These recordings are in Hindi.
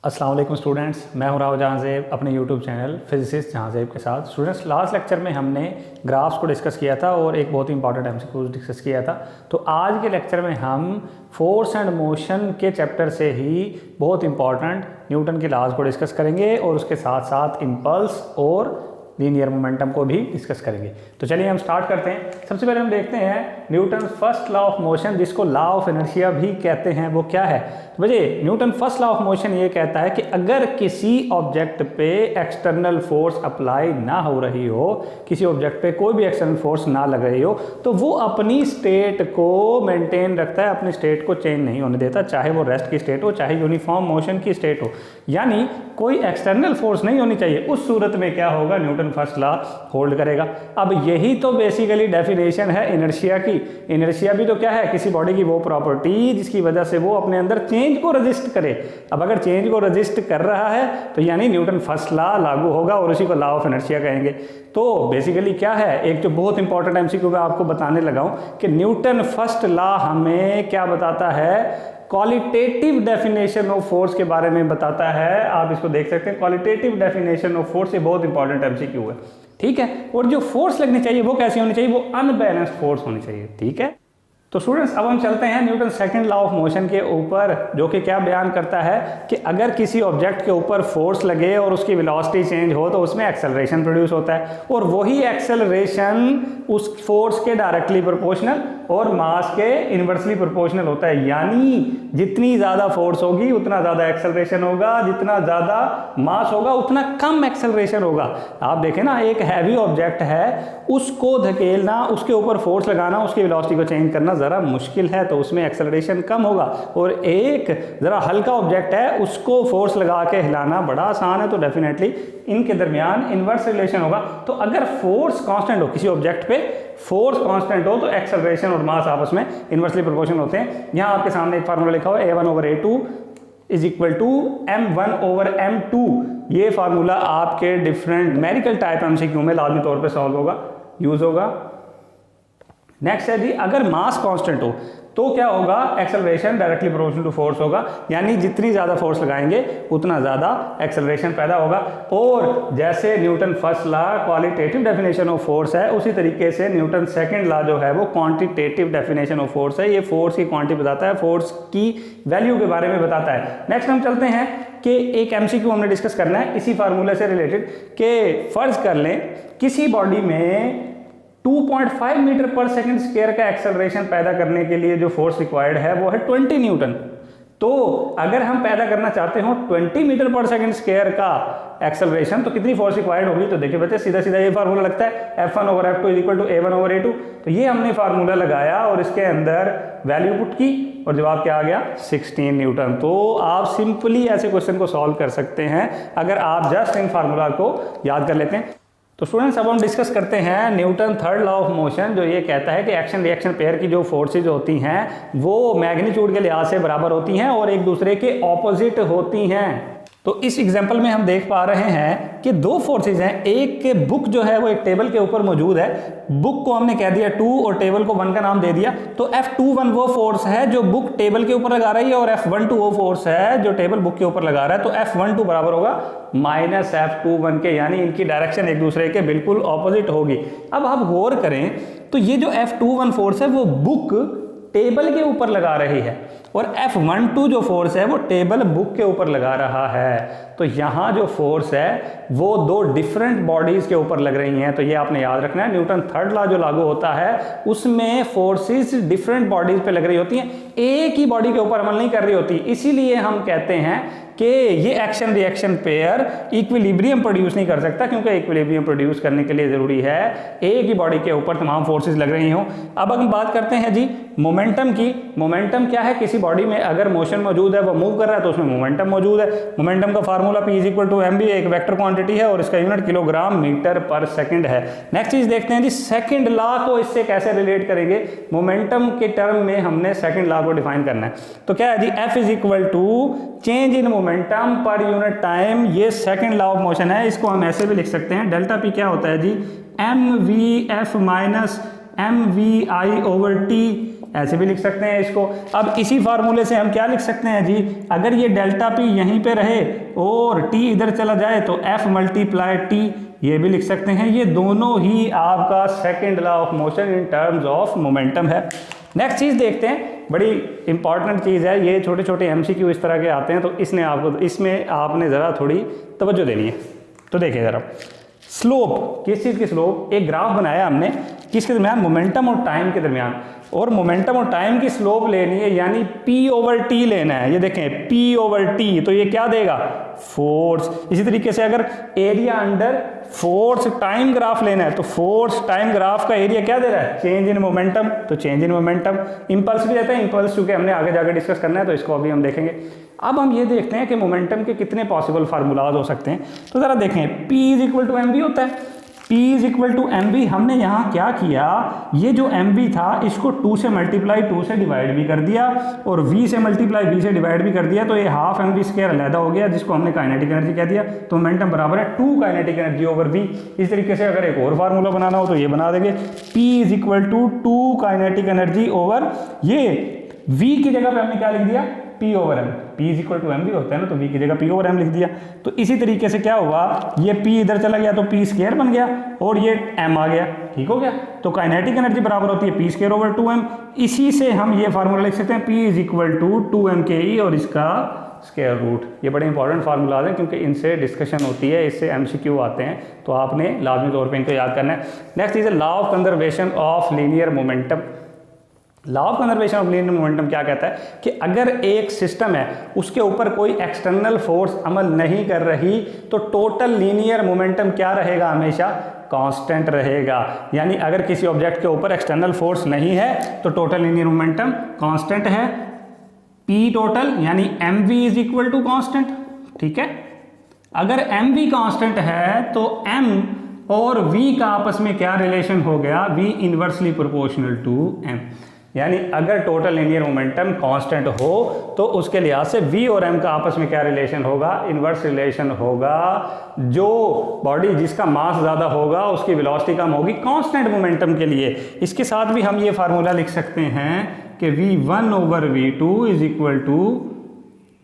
अस्सलाम वालेकुम स्टूडेंट्स, मैं हूं राव जहांज़ेब अपने यूट्यूब चैनल फिजिसिस्ट जहांज़ेब के साथ। स्टूडेंट्स, लास्ट लेक्चर में हमने ग्राफ्स को डिस्कस किया था और एक बहुत ही इंपॉर्टेंट एमसीक्यू डिस्कस किया था। तो आज के लेक्चर में हम फोर्स एंड मोशन के चैप्टर से ही बहुत इंपॉर्टेंट न्यूटन के लॉज को डिस्कस करेंगे और उसके साथ साथ इम्पल्स और लीनियर मोमेंटम को भी डिस्कस करेंगे। तो चलिए हम स्टार्ट करते हैं। सबसे पहले हम देखते हैं Newton first law of motion, जिसको लॉ ऑफ इनर्शिया भी कहते हैं, वो क्या है। तो बजे Newton first law of motion ये कहता है कि अगर किसी ऑब्जेक्ट पे एक्सटर्नल फोर्स अप्लाई ना हो रही हो, किसी ऑब्जेक्ट पे कोई भी एक्सटर्नल फोर्स ना लग रही हो, तो वो अपनी स्टेट को मेंटेन रखता है, अपनी स्टेट को चेंज नहीं होने देता, चाहे वो रेस्ट की स्टेट हो, चाहे यूनिफॉर्म मोशन की स्टेट हो। यानी कोई एक्सटर्नल फोर्स नहीं होनी चाहिए। उस सूरत में क्या होगा, न्यूटन फर्स्ट लॉ होल्ड करेगा। अब यही तो बेसिकली डेफिनेशन है इनर्शिया की। इनर्शिया भी तो क्या है, किसी बॉडी की वो प्रॉपर्टी जिसकी वजह से वो अपने अंदर चेंज को रजिस्ट करे। अब अगर चेंज को रजिस्ट कर रहा है तो यानी न्यूटन फर्स्ट लॉ लागू होगा और उसी को लॉ ऑफ इनर्शिया कहेंगे। तो बेसिकली क्या है, एक जो बहुत इंपॉर्टेंट एमसीक्यू मैं आपको बताने लगा हूं कि न्यूटन फर्स्ट लॉ हमें क्या बताता है, क्वालिटेटिव डेफिनेशन ऑफ फोर्स के बारे में बताता है। आप इसको देख सकते हैं, क्वालिटेटिव डेफिनेशन ऑफ फोर्स, ये बहुत इंपॉर्टेंट एमसीक्यू है, ठीक है। और जो फोर्स लगनी चाहिए वो कैसी होनी चाहिए, वो अनबैलेंस्ड फोर्स होनी चाहिए, ठीक है। तो स्टूडेंट्स, अब हम चलते हैं Newton second law of motion के ऊपर, जो कि क्या बयान करता है कि अगर किसी ऑब्जेक्ट के ऊपर फोर्स लगे और उसकी वेलोसिटी चेंज हो तो उसमें एक्सेलरेशन प्रोड्यूस होता है, और वही एक्सेलरेशन उस फोर्स के डायरेक्टली प्रोपोर्शनल और मास के इनवर्सली प्रोपोर्शनल होता है। यानी जितनी ज़्यादा फोर्स होगी उतना ज़्यादा एक्सेलरेशन होगा, जितना ज़्यादा मास होगा उतना कम एक्सेलरेशन होगा। आप देखें ना, एक हैवी ऑब्जेक्ट है, उसको धकेलना, उसके ऊपर फोर्स लगाना, उसकी वेलोसिटी को चेंज करना ज़रा मुश्किल है, तो उसमें एक्सेलरेशन कम होगा। और एक ज़रा हल्का ऑब्जेक्ट है, उसको फोर्स लगा के हिलाना बड़ा आसान है, तो डेफिनेटली इनके दरमियान इनवर्स रिलेशन होगा। तो अगर फोर्स कांस्टेंट हो, किसी ऑब्जेक्ट पे फोर्स कांस्टेंट हो, तो एक्सेलरेशन और मास आपस में इनवर्सली प्रोपोर्शनल होते हैं। यहाँ आपके सामने एक फार्मूला लिखा हुआ है, A1/A2 is equal to M1/M2। ये फार्मूला आपके डिफरेंट न्यूमेरिकल टाइप एमसीक्यू में लाजमी तौर पे सॉल्व होगा, यूज होगा। नेक्स्ट है जी, अगर मास कांस्टेंट हो तो क्या होगा, acceleration directly proportional to force होगा। यानी जितनी ज़्यादा फोर्स लगाएंगे उतना ज़्यादा एक्सेलरेशन पैदा होगा। और जैसे Newton first law qualitative definition of force है, उसी तरीके से न्यूटन सेकंड लॉ जो है वो क्वांटिटेटिव डेफिनेशन ऑफ फोर्स है। ये फोर्स की क्वांटिटी बताता है, फोर्स की वैल्यू के बारे में बताता है। नेक्स्ट हम चलते हैं कि एक एमसीक्यू हमने डिस्कस करना है इसी फार्मूले से रिलेटेड, कि फर्ज कर लें किसी बॉडी में 2.5 मीटर पर सेकंड स्क्वायर का एक्सेलरेशन पैदा करने के लिए जो फोर्स रिक्वायर्ड है वो है 20 न्यूटन। तो अगर हम पैदा करना चाहते हो 20 मीटर पर सेकंड स्क्वायर का एक्सेलरेशन, तो कितनी फोर्स रिक्वायर्ड होगी। तो देखिए बच्चे, सीधा सीधा ये फार्मूला लगता है, F1/F2 is equal to A1/A2। तो ये हमने फार्मूला लगाया और इसके अंदर वैल्यू पुट की और जवाब क्या आ गया, 16 न्यूटन। तो आप सिंपली ऐसे क्वेश्चन को सॉल्व कर सकते हैं अगर आप जस्ट इन फार्मूला को याद कर लेते हैं। तो स्टूडेंट्स, अब हम डिस्कस करते हैं Newton third law of motion, जो ये कहता है कि एक्शन रिएक्शन पेयर की जो फोर्सेज होती हैं वो मैग्नीट्यूड के लिहाज से बराबर होती हैं और एक दूसरे के ऑपोजिट होती हैं। तो इस एग्जांपल में हम देख पा रहे हैं कि दो फोर्सेज हैं। एक बुक जो है वो एक टेबल के ऊपर मौजूद है, बुक को हमने कह दिया 2 और टेबल को 1 का नाम दे दिया। तो F21 वो फोर्स है जो बुक टेबल के ऊपर लगा रही है और F12 वो फोर्स है जो टेबल बुक के ऊपर लगा रहा है। तो F12 बराबर होगा माइनस F21 के, यानी इनकी डायरेक्शन एक दूसरे के बिल्कुल ऑपोजिट होगी। अब आप गौर करें तो ये जो F21 फोर्स है वो बुक टेबल के ऊपर लगा रही है और F12 जो फोर्स है वो टेबल बुक के ऊपर लगा रहा है। तो यहाँ जो फोर्स है वो दो डिफरेंट बॉडीज के ऊपर लग रही हैं। तो ये आपने याद रखना है, न्यूटन थर्ड लॉ जो लागू होता है उसमें फोर्सेस डिफरेंट बॉडीज पे लग रही होती हैं, एक ही बॉडी के ऊपर अमल नहीं कर रही होती। इसीलिए हम कहते हैं कि ये action reaction pair equilibrium produce नहीं कर सकता, क्योंकि इक्विलिब्रियम प्रोड्यूस करने के लिए जरूरी है एक ही बॉडी के ऊपर तमाम फोर्सेस लग रही हों। अब हम बात करते हैं जी मोमेंटम की। मोमेंटम क्या है, किसी बॉडी में अगर मोशन मौजूद है, वो मूव कर रहा है, तो उसमें मोमेंटम मौजूद है। मोमेंटम का formula P is equal to mv, एक वेक्टर क्वांटिटी है और इसका unit kilogram metre per second है। नेक्स्ट चीज देखते हैं जी, सेकंड लॉ को इससे कैसे रिलेट करेंगे। मोमेंटम के टर्म में हमने सेकंड लॉ को डिफाइन करना है। तो क्या है जी, F is equal to change in momentum per unit time. ये सेकंड लॉ ऑफ मोशन है, इसको हम ऐसे भी लिख सकते हैं, डेल्टा P क्या होता है जी, mvf माइनस mvi/t ऐसे भी लिख सकते हैं इसको। अब इसी फार्मूले से हम क्या लिख सकते हैं जी, अगर ये डेल्टा पी यहीं पे रहे और टी इधर चला जाए तो एफ मल्टीप्लाई टी, ये भी लिख सकते हैं। ये दोनों ही आपका second law of motion in terms of momentum है। नेक्स्ट चीज़ देखते हैं, बड़ी इंपॉर्टेंट चीज़ है, ये छोटे छोटे एमसीक्यू इस तरह के आते हैं, तो इसमें आपने ज़रा थोड़ी तवज्जो देनी है। तो देखिए ज़रा, स्लोप, किस चीज़ की स्लोप, एक ग्राफ बनाया हमने किसके दरमियान, मोमेंटम और टाइम के दरमियान, और मोमेंटम और टाइम की स्लोप लेनी है, यानी P/T लेना है। ये देखें P/T, तो ये क्या देगा, फोर्स। इसी तरीके से अगर area under force time graph लेना है तो फोर्स टाइम ग्राफ का एरिया क्या दे रहा है, चेंज इन मोमेंटम, तो चेंज इन मोमेंटम। इंपल्स भी देता है, इंपल्स चूंकि हमने आगे जाकर डिस्कस करना है तो इसको अभी हम देखेंगे। अब हम ये देखते हैं कि मोमेंटम के कितने पॉसिबल फार्मूलाज हो सकते हैं। तो ज़रा देखें, P=mv होता है, P=mv। हमने यहाँ क्या किया, ये जो mv था इसको 2 से मल्टीप्लाई 2 से डिवाइड भी कर दिया और v से मल्टीप्लाई v से डिवाइड भी कर दिया, तो ये हाफ mv² अलहदा हो गया, जिसको हमने काइनेटिक एनर्जी कह दिया। तो मोमेंटम बराबर है 2 काइनेटिक एनर्जी ओवर v। इस तरीके से अगर एक और फार्मूला बनाना हो तो ये बना देंगे, P=2 काइनेटिक एनर्जी ओवर, ये v की जगह पे हमने क्या लिख दिया, P/m। P=mv होता है ना, तो v की जगह P/m लिख दिया। तो इसी तरीके से क्या हुआ, ये P इधर चला गया तो P² बन गया और ये m आ गया, ठीक हो गया। तो काइनेटिक एनर्जी बराबर होती है P²/2m। इसी से हम ये फार्मूला लिख सकते हैं, P=2mke और इसका स्क्वायर रूट। ये बड़े इंपॉर्टेंट फार्मूलाज हैं क्योंकि इनसे डिस्कशन होती है, इससे एमसीक्यू आते हैं, तो आपने लाजमी तौर पर इनको याद करना है। Next is law of conservation of linear momentum. Law of conservation of linear momentum क्या कहता है कि अगर एक सिस्टम है उसके ऊपर कोई एक्सटर्नल फोर्स अमल नहीं कर रही तो टोटल लीनियर मोमेंटम क्या रहेगा, हमेशा कांस्टेंट रहेगा। यानी अगर किसी ऑब्जेक्ट के ऊपर एक्सटर्नल फोर्स नहीं है तो टोटल लीनियर मोमेंटम कांस्टेंट है, P टोटल यानी mv कांस्टेंट, ठीक है। अगर mv कांस्टेंट है तो m और v का आपस में क्या रिलेशन हो गया, v inversely proportional to m। यानी अगर टोटल लीनियर मोमेंटम कांस्टेंट हो तो उसके लिहाज से v और m का आपस में क्या रिलेशन होगा, इनवर्स रिलेशन होगा। जो बॉडी जिसका मास ज़्यादा होगा उसकी वेलोसिटी कम होगी कांस्टेंट मोमेंटम के लिए। इसके साथ भी हम ये फार्मूला लिख सकते हैं कि v1/v2 =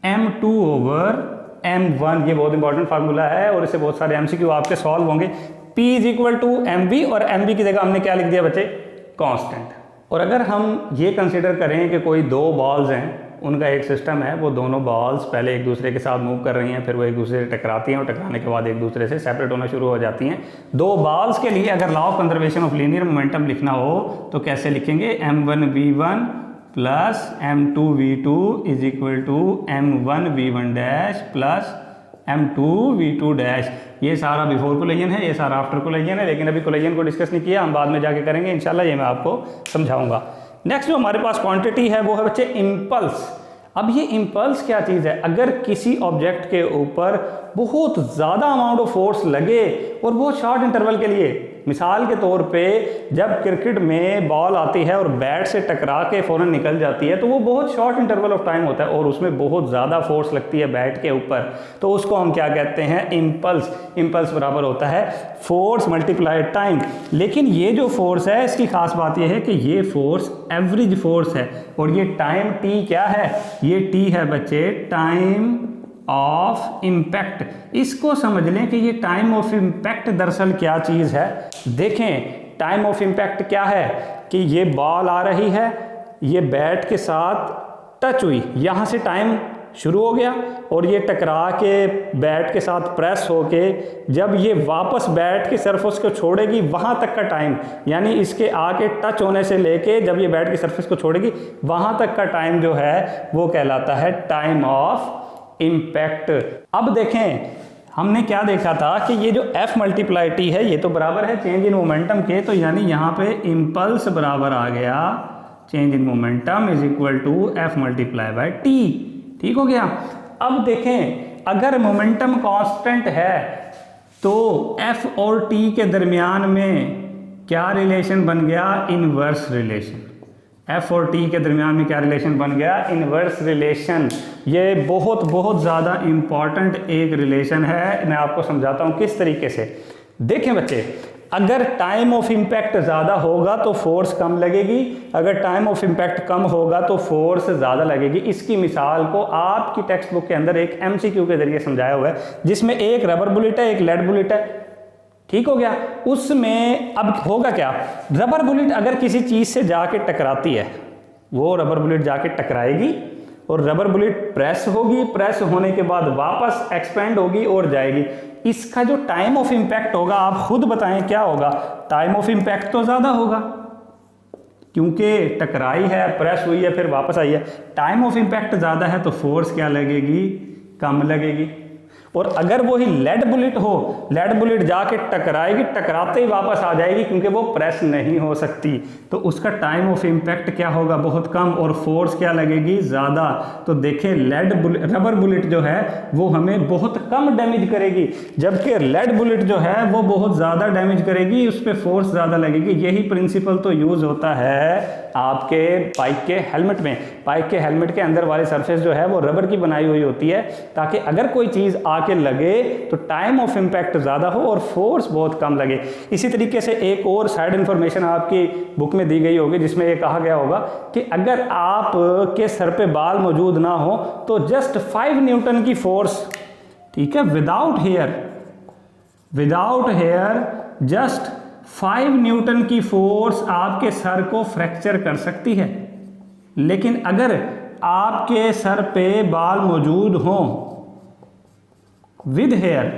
m2/m1। ये बहुत इंपॉर्टेंट फार्मूला है और इससे बहुत सारे एमसीक्यू आपके सॉल्व होंगे। P=mv और mv की जगह हमने क्या लिख दिया बच्चे, कांस्टेंट। और अगर हम ये कंसीडर करें कि कोई दो बॉल्स हैं, उनका एक सिस्टम है, वो दोनों बॉल्स पहले एक दूसरे के साथ मूव कर रही हैं, फिर वो एक दूसरे से टकराती हैं और टकराने के बाद एक दूसरे से सेपरेट होना शुरू हो जाती हैं। दो बॉल्स के लिए अगर law of conservation of linear momentum लिखना हो तो कैसे लिखेंगे, m1v1 plus m2v2 = m1v1 plus m2v2। ये सारा बिफोर कोलिजन है, ये सारा आफ्टर कोलिजन है, लेकिन अभी कोलिजन को डिस्कस नहीं किया, हम बाद में जाके करेंगे इंशाल्लाह, ये मैं आपको समझाऊंगा। नेक्स्ट जो हमारे पास क्वांटिटी है वो है बच्चे इम्पल्स। अब ये इम्पल्स क्या चीज़ है, अगर किसी ऑब्जेक्ट के ऊपर बहुत ज़्यादा अमाउंट ऑफ फोर्स लगे और बहुत शॉर्ट इंटरवल के लिए, मिसाल के तौर पे जब क्रिकेट में बॉल आती है और बैट से टकरा के फ़ौरन निकल जाती है तो वो बहुत शॉर्ट इंटरवल ऑफ टाइम होता है और उसमें बहुत ज़्यादा फोर्स लगती है बैट के ऊपर, तो उसको हम क्या कहते हैं, इम्पल्स। इम्पल्स बराबर होता है फोर्स मल्टीप्लाई टाइम। लेकिन ये जो फोर्स है इसकी खास बात यह है कि ये फोर्स एवरेज फोर्स है और ये टाइम t क्या है, ये t है बच्चे टाइम ऑफ इम्पैक्ट। इसको समझ लें कि ये टाइम ऑफ इम्पैक्ट दरअसल क्या चीज़ है। देखें टाइम ऑफ इम्पैक्ट क्या है कि ये बॉल आ रही है, ये बैट के साथ टच हुई, यहाँ से टाइम शुरू हो गया और ये टकरा के बैट के साथ प्रेस होके जब ये वापस बैट की सरफेस को छोड़ेगी वहाँ तक का टाइम, यानी इसके आके टच होने से लेके जब ये बैट की सरफेस को छोड़ेगी वहाँ तक का टाइम जो है वो कहलाता है टाइम ऑफ इम्पैक्ट। अब देखें हमने क्या देखा था कि ये जो F मल्टीप्लाई T है ये तो बराबर है चेंज इन मोमेंटम के, तो यानी यहाँ पे इम्पल्स बराबर आ गया change in momentum = F multiply by T, ठीक हो गया। अब देखें अगर मोमेंटम कांस्टेंट है तो F और T के दरमियान में क्या रिलेशन बन गया, इनवर्स रिलेशन। F और T के दरमियान में क्या रिलेशन बन गया, इनवर्स रिलेशन। ये बहुत ज़्यादा इम्पॉर्टेंट एक रिलेशन है, मैं आपको समझाता हूँ किस तरीके से। देखें बच्चे, अगर टाइम ऑफ इम्पैक्ट ज़्यादा होगा तो फोर्स कम लगेगी, अगर टाइम ऑफ इम्पैक्ट कम होगा तो फोर्स ज़्यादा लगेगी। इसकी मिसाल को आपकी टेक्स्ट बुक के अंदर एक MCQ के जरिए समझाया हुआ है, जिसमें एक रबर बुलेट है, एक लेड बुलेट है, ठीक हो गया। उसमें अब होगा क्या, रबर बुलेट अगर किसी चीज़ से जाके टकराती है, वो रबर बुलेट जाके टकराएगी और रबर बुलेट प्रेस होगी, प्रेस होने के बाद वापस एक्सपेंड होगी और जाएगी। इसका जो टाइम ऑफ इम्पैक्ट होगा आप खुद बताएं क्या होगा, टाइम ऑफ इम्पैक्ट तो ज़्यादा होगा क्योंकि टकराई है, प्रेस हुई है, फिर वापस आई है। टाइम ऑफ इम्पैक्ट ज़्यादा है तो फोर्स क्या लगेगी, कम लगेगी। और अगर वही लेड बुलेट हो, लेड बुलेट जाके टकराएगी, टकराते ही वापस आ जाएगी क्योंकि वो प्रेस नहीं हो सकती, तो उसका टाइम ऑफ इम्पैक्ट क्या होगा, बहुत कम, और फोर्स क्या लगेगी, ज़्यादा। तो देखें रबर बुलेट जो है वो हमें बहुत कम डैमेज करेगी, जबकि लेड बुलेट जो है वो बहुत ज़्यादा डैमेज करेगी, उस पर फोर्स ज़्यादा लगेगी। यही प्रिंसिपल तो यूज़ होता है आपके बाइक के हेलमेट में। बाइक के हेलमेट के अंदर वाली सरफेस जो है वो रबर की बनाई हुई होती है, ताकि अगर कोई चीज़ आके लगे तो टाइम ऑफ इम्पैक्ट ज़्यादा हो और फोर्स बहुत कम लगे। इसी तरीके से एक और साइड इन्फॉर्मेशन आपकी बुक में दी गई होगी, जिसमें ये कहा गया होगा कि अगर आप के सर पे बाल मौजूद ना हो तो जस्ट 5 न्यूटन की फोर्स, ठीक है, विदाउट हेयर जस्ट 5 न्यूटन की फोर्स आपके सर को फ्रैक्चर कर सकती है। लेकिन अगर आपके सर पे बाल मौजूद हों विद हेयर,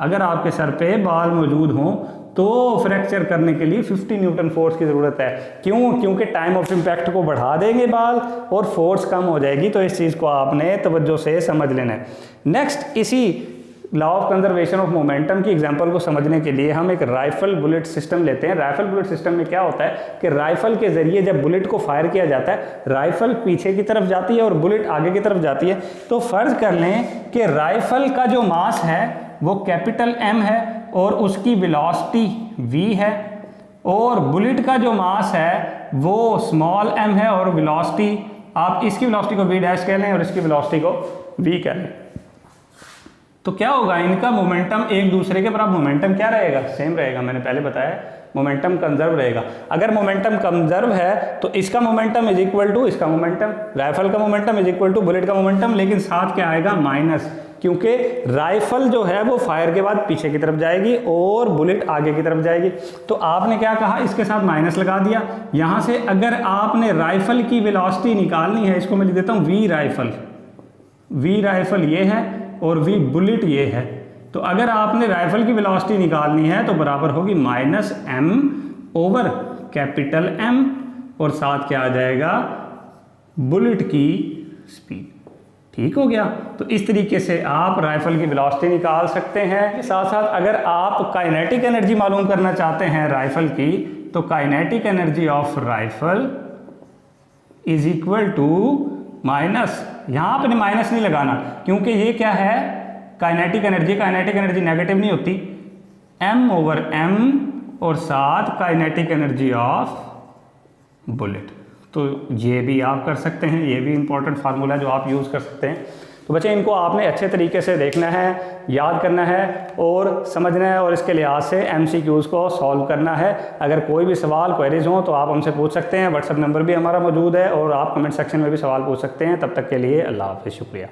अगर आपके सर पे बाल मौजूद हों तो फ्रैक्चर करने के लिए 50 न्यूटन फोर्स की ज़रूरत है। क्यों? क्योंकि टाइम ऑफ इम्पैक्ट को बढ़ा देंगे बाल और फोर्स कम हो जाएगी। तो इस चीज़ को आपने तवज्जो से समझ लेना है। नेक्स्ट, इसी law of conservation of momentum की एग्जांपल को समझने के लिए हम एक राइफल बुलेट सिस्टम लेते हैं। राइफल बुलेट सिस्टम में क्या होता है कि राइफल के ज़रिए जब बुलेट को फायर किया जाता है, राइफल पीछे की तरफ जाती है और बुलेट आगे की तरफ जाती है। तो फ़र्ज़ कर लें कि राइफल का जो मास है वो कैपिटल M है और उसकी वेलोसिटी v है, और बुलेट का जो मास है वो स्मॉल m है और वेलोसिटी, आप इसकी वेलोसिटी को v डैश कह लें और इसकी वेलोसिटी को v कह लें। तो क्या होगा, इनका मोमेंटम एक दूसरे के बराबर, मोमेंटम क्या रहेगा, सेम रहेगा। मैंने पहले बताया मोमेंटम कंजर्व रहेगा। अगर मोमेंटम कंजर्व है तो इसका मोमेंटम इज इक्वल टू इसका मोमेंटम, राइफल का momentum is equal to bullet का मोमेंटम, लेकिन साथ क्या आएगा, माइनस, क्योंकि राइफल जो है वो फायर के बाद पीछे की तरफ जाएगी और बुलेट आगे की तरफ जाएगी। तो आपने क्या कहा, इसके साथ माइनस लगा दिया। यहाँ से अगर आपने राइफल की वेलोसिटी निकालनी है, इसको मैं लिख देता हूँ वी राइफल ये है और वी बुलेट ये है। तो अगर आपने राइफल की वेलोसिटी निकालनी है तो बराबर होगी -m ओवर कैपिटल M, और साथ क्या आ जाएगा, बुलेट की स्पीड। ठीक हो गया। तो इस तरीके से आप राइफल की वेलोसिटी निकाल सकते हैं। साथ साथ अगर आप काइनेटिक एनर्जी मालूम करना चाहते हैं राइफल की, तो kinetic energy of rifle is equal to minus, यहाँ पर माइनस नहीं लगाना क्योंकि ये क्या है, काइनेटिक एनर्जी नेगेटिव नहीं होती, m ओवर m और साथ काइनेटिक एनर्जी ऑफ बुलेट। तो ये भी आप कर सकते हैं, ये भी इंपॉर्टेंट फार्मूला जो आप यूज़ कर सकते हैं। तो बच्चे इनको आपने अच्छे तरीके से देखना है, याद करना है और समझना है, और इसके लिहाज से MCQs को सॉल्व करना है। अगर कोई भी सवाल क्वेरीज हो तो आप हमसे पूछ सकते हैं। व्हाट्सएप नंबर भी हमारा मौजूद है और आप कमेंट सेक्शन में भी सवाल पूछ सकते हैं। तब तक के लिए अल्लाह हाफ़िज़, शुक्रिया।